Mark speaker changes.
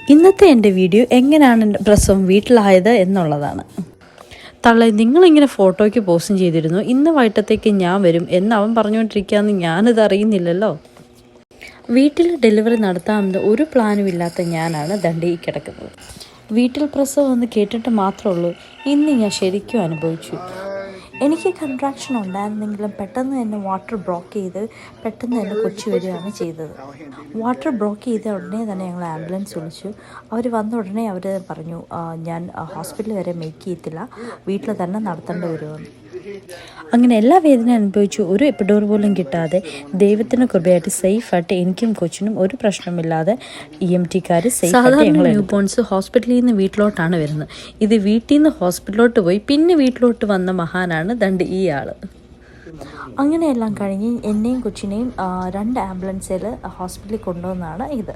Speaker 1: ഇന്നത്തെ എൻ്റെ വീഡിയോ എങ്ങനെയാണ് പ്രസവം വീട്ടിലായത് എന്നുള്ളതാണ്. തള്ളെ നിങ്ങളിങ്ങനെ ഫോട്ടോയ്ക്ക് പോസ്റ്റും ചെയ്തിരുന്നു, ഇന്ന് വൈകിട്ടത്തേക്ക് ഞാൻ വരും എന്ന് അവൻ പറഞ്ഞുകൊണ്ടിരിക്കുകയെന്ന് ഞാനിത് അറിയുന്നില്ലല്ലോ. വീട്ടിൽ ഡെലിവറി നടത്താമെന്ന് ഒരു പ്ലാനും ഇല്ലാത്ത ഞാനാണ് ദണ്ഡി കിടക്കുന്നത്. വീട്ടിൽ പ്രസവം എന്ന് കേട്ടിട്ട് മാത്രമേ ഉള്ളൂ, ഇന്ന് ഞാൻ ശരിക്കും അനുഭവിച്ചു. എനിക്ക് കൺട്രാക്ഷൻ ഉണ്ടായിരുന്നെങ്കിലും പെട്ടെന്ന് തന്നെ വാട്ടർ ബ്ലോക്ക് ചെയ്ത് പെട്ടെന്ന് തന്നെ കൊച്ചി വരികയാണ് ചെയ്തത്. വാട്ടർ ബ്ലോക്ക് ചെയ്ത ഉടനെ തന്നെ ഞങ്ങൾ ആംബുലൻസ് വിളിച്ചു. അവർ വന്ന ഉടനെ അവർ പറഞ്ഞു, ഞാൻ ഹോസ്പിറ്റൽ വരെ മേക്ക് ചെയ്യത്തില്ല, വീട്ടിൽ തന്നെ നടത്തേണ്ടി വരുമെന്ന്. അങ്ങനെ എല്ലാ വേദനയും അനുഭവിച്ചു. ഒരു എപ്പിഡോർ പോലും കിട്ടാതെ ദൈവത്തിന് കൃപയായിട്ട് സേഫായിട്ട് എനിക്കും കൊച്ചിനും ഒരു പ്രശ്നമില്ലാതെ EMTക്കാർ സേഫായിട്ട് ഞങ്ങൾ ന്യൂ ബോൺസ് ഹോസ്പിറ്റലിൽ നിന്ന് വീട്ടിലോട്ടാണ് വരുന്നത്. ഇത് വീട്ടിൽ നിന്ന് ഹോസ്പിറ്റലിലോട്ട് പോയി പിന്നെ വീട്ടിലോട്ട് വന്ന മഹാനാണ് ദണ്ട് ഈ ആൾ. അങ്ങനെയെല്ലാം കഴിഞ്ഞ് എന്നെയും കൊച്ചിനെയും 2 ആംബുലൻസിൽ ഹോസ്പിറ്റലിൽ കൊണ്ടുവന്നാണ് ഇത്.